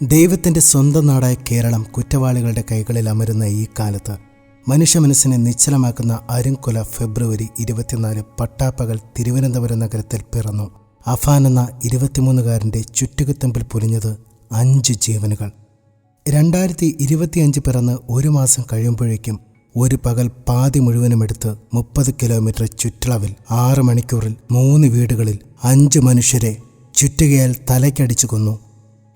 ദൈവത്തിൻ്റെ സ്വന്തം നാടായ കേരളം കുറ്റവാളികളുടെ കൈകളിൽ അമരുന്ന ഈ കാലത്ത് മനുഷ്യ മനസ്സിനെ നിശ്ചലമാക്കുന്ന അരുംകൊല ഫെബ്രുവരി 24 പട്ടാപ്പകൽ തിരുവനന്തപുരം നഗരത്തിൽ പിറന്നു. അഫാൻ എന്ന 23-കാരൻ്റെ ചുറ്റുകുത്തുമ്പിൽ പൊലിഞ്ഞത് 5 ജീവനുകൾ. 2025 പിറന്ന് 1 മാസം കഴിയുമ്പോഴേക്കും ഒരു പകൽ പാതി മുഴുവനുമെടുത്ത് 30 കിലോമീറ്റർ ചുറ്റളവിൽ 6 മണിക്കൂറിൽ 3 വീടുകളിൽ 5 മനുഷ്യരെ ചുറ്റുകയാൽ തലയ്ക്കടിച്ചു കൊന്നു.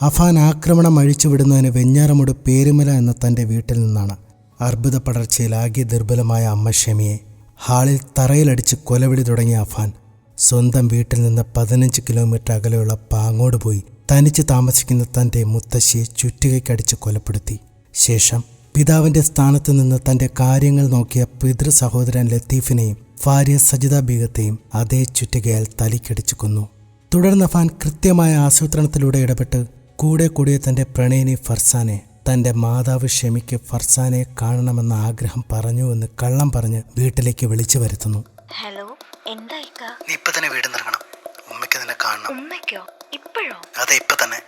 അഫാൻ ആക്രമണം അഴിച്ചുവിടുന്നതിന് വെഞ്ഞാറമൂട് പേരുമല എന്ന തൻ്റെ വീട്ടിൽ നിന്നാണ്. അർബുദ പടർച്ചയിൽ ആകെ ദുർബലമായ അമ്മ ഷമിയെ ഹാളിൽ തറയിലടിച്ച് കൊലവിളി തുടങ്ങിയ അഫാൻ സ്വന്തം വീട്ടിൽ നിന്ന് 15 കിലോമീറ്റർ അകലെയുള്ള പാങ്ങോട് പോയി തനിച്ച് താമസിക്കുന്ന തൻ്റെ മുത്തശ്ശിയെ ചുറ്റുകൈക്കടിച്ച് കൊലപ്പെടുത്തി. ശേഷം പിതാവിൻ്റെ സ്ഥാനത്ത് നിന്ന് തൻ്റെ കാര്യങ്ങൾ നോക്കിയ പിതൃ സഹോദരൻ ലത്തീഫിനെയും ഭാര്യ സജിത ബീഗത്തെയും അതേ ചുറ്റുകയാൽ തലിക്കടിച്ചു കൊന്നു. തുടർന്ന് അഫാൻ കൃത്യമായ ആസൂത്രണത്തിലൂടെ ഇടപെട്ട് കൂടെ കൂടിയ തൻ്റെ പ്രണയിനി ഫർസാനെ തൻ്റെ മാതാവ് ഷമിക്ക് ഫർസാനെ കാണണമെന്ന ആഗ്രഹം പറഞ്ഞുവെന്ന് കള്ളം പറഞ്ഞ് വീട്ടിലേക്ക് വിളിച്ചു വരുത്തുന്നു. ഹലോ, എന്താ നീ ഇപ്പൊ തന്നെ വീട് ഇറങ്ങണം. ഉമ്മയ്ക്ക് നിന്നെ കാണണം. ഉമ്മയ്ക്കോ? ഇപ്പോഴോ? അതെ, ഇപ്പൊ തന്നെ.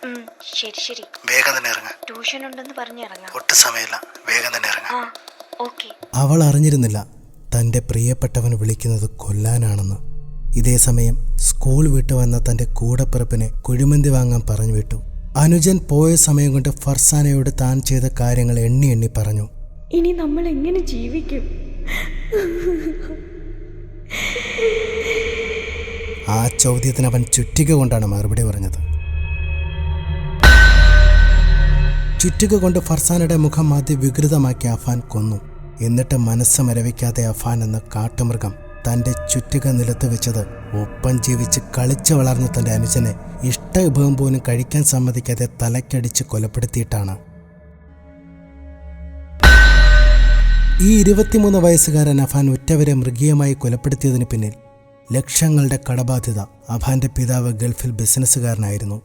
ശരി, വേഗം തന്നെ ഇറങ്ങാം. ട്യൂഷൻ ഉണ്ടെന്ന് പറഞ്ഞിറങ്ങാം. ഒട്ടും സമയമില്ല, വേഗം തന്നെ ഇറങ്ങാം. ഓക്കെ. അവൾ അറിഞ്ഞിരുന്നില്ല തൻ്റെ പ്രിയപ്പെട്ടവൻ വിളിക്കുന്നത് കൊല്ലാനാണെന്ന്. ഇതേ സമയം സ്കൂൾ വിട്ടു വന്ന തൻ്റെ കൂടപ്പിറപ്പിനെ കുഴിമന്തി വാങ്ങാൻ പറഞ്ഞു വിട്ടു. അനുജൻ പോയ സമയം കൊണ്ട് ഫർസാനയോട് താൻ ചെയ്ത കാര്യങ്ങൾ എണ്ണി എണ്ണി പറഞ്ഞു. ഇനി നമ്മൾ എങ്ങനെ ജീവിക്കും? ആ ചോദ്യത്തിന് അവൻ ചുറ്റിക കൊണ്ടാണ് മറുപടി പറഞ്ഞത്. ചുറ്റിക കൊണ്ട് ഫർസാനയുടെ മുഖം അതിവികൃതമാക്കി അഫാൻ കൊന്നു. എന്നിട്ട് മനസ്സ് മരവിക്കാതെ അഫാൻ എന്ന കാട്ടുമൃഗം തൻ്റെ ചുറ്റിക നിലത്ത് വെച്ചത് ഒപ്പം ജീവിച്ച് കളിച്ചു വളർന്ന തൻ്റെ അനുജനെ ഇഷ്ട വിഭവം പോലും കഴിക്കാൻ സമ്മതിക്കാതെ തലക്കടിച്ച് കൊലപ്പെടുത്തിയിട്ടാണ്. ഈ 23 വയസ്സുകാരൻ അഫാൻ ഉറ്റവരെ മൃഗീയമായി കൊലപ്പെടുത്തിയതിന് പിന്നിൽ ലക്ഷങ്ങളുടെ കടബാധ്യത. അഫാന്റെ പിതാവ് ഗൾഫിൽ ബിസിനസ്സുകാരനായിരുന്നു.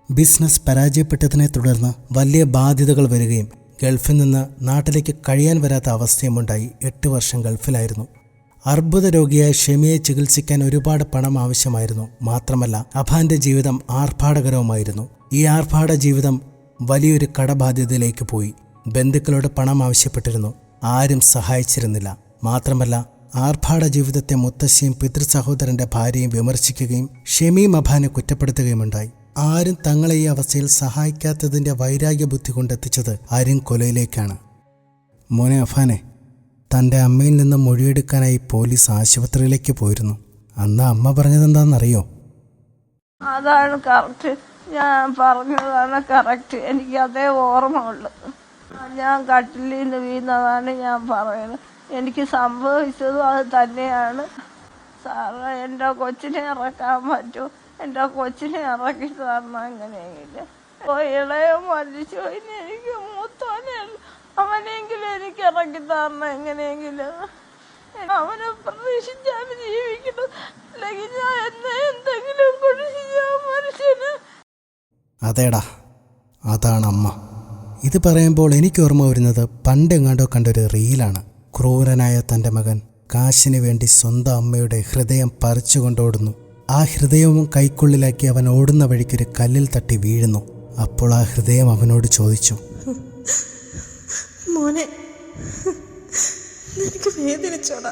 ബിസിനസ് പരാജയപ്പെട്ടതിനെ തുടർന്ന് വലിയ ബാധ്യതകൾ വരികയും ഗൾഫിൽ നിന്ന് നാട്ടിലേക്ക് കഴിയാൻ വരാത്ത അവസ്ഥയുമുണ്ടായി. 8 വർഷം ഗൾഫിലായിരുന്നു. അർബുദ രോഗിയായ ഷമിയെ ചികിത്സിക്കാൻ ഒരുപാട് പണം ആവശ്യമായിരുന്നു. മാത്രമല്ല അഫാന്റെ ജീവിതം ആർഭാടകരവുമായിരുന്നു. ഈ ആർഭാട ജീവിതം വലിയൊരു കടബാധ്യതയിലേക്ക് പോയി. ബന്ധുക്കളോട് പണം ആവശ്യപ്പെട്ടിരുന്നു. ആരും സഹായിച്ചിരുന്നില്ല. മാത്രമല്ല ആർഭാട ജീവിതത്തെ മുത്തശ്ശിയും പിതൃ സഹോദരന്റെ ഭാര്യയും വിമർശിക്കുകയും ഷമിയും അഫാനെ കുറ്റപ്പെടുത്തുകയുമുണ്ടായി. ആരും തങ്ങളെ ഈ അവസ്ഥയിൽ സഹായിക്കാത്തതിൻ്റെ വൈരാഗ്യ ബുദ്ധി കൊണ്ടെത്തിച്ചത് അരുംകൊലയിലേക്കാണ്. മോനെ അഫാനെ, തൻ്റെ അമ്മയിൽ നിന്ന് മൊഴിയെടുക്കാനായി പോലീസ് ആശുപത്രിയിലേക്ക് പോയിരുന്നു. അന്ന് അമ്മ പറഞ്ഞതെന്താണെന്നറിയോ? അതാണ് കറക്റ്റ്, ഞാൻ പറഞ്ഞതാണ് കറക്റ്റ്. എനിക്ക് അതേ ഓർമ്മ ഉള്ളു. ഞാൻ കട്ടിലിൽ നിന്ന് വീണതാണ് ഞാൻ പറയുന്നത്. എനിക്ക് സംഭവിച്ചതും അത് തന്നെയാണ്. സാറ് എൻ്റെ കൊച്ചിനെ ഇറക്കാൻ പറ്റുമോ? എൻ്റെ കൊച്ചിനെ ഇറക്കി തരണം. എങ്ങനെയെങ്കിലും ഇളയ മരിച്ചു കഴിഞ്ഞ് എനിക്ക് മൂത്തോനെ അവനെങ്കിലും എനിക്ക് ഇറക്കി തരണം. എങ്ങനെയെങ്കിലും അവനെ പ്രതീക്ഷിച്ചാണ് ജീവിക്കണം. അല്ലെങ്കിൽ ഞാൻ എന്തെങ്കിലും മനുഷ്യന്. അതേടാ, അതാണ് അമ്മ. ഇത് പറയുമ്പോൾ എനിക്ക് ഓർമ്മ വരുന്നത് പണ്ടെങ്ങാണ്ടോ കണ്ടൊരു റീലാണ്. ക്രൂരനായ തൻ്റെ മകൻ കാശിന് വേണ്ടി സ്വന്തം അമ്മയുടെ ഹൃദയം പറിച്ചുകൊണ്ടോടുന്നു. ആ ഹൃദയവും കൈക്കുള്ളിലാക്കി അവൻ ഓടുന്ന വഴിക്കൊരു കല്ലിൽ തട്ടി വീഴുന്നു. അപ്പോൾ ആ ഹൃദയം അവനോട് ചോദിച്ചു, മോനെ, നിനക്ക് വേദനിച്ചോടാ?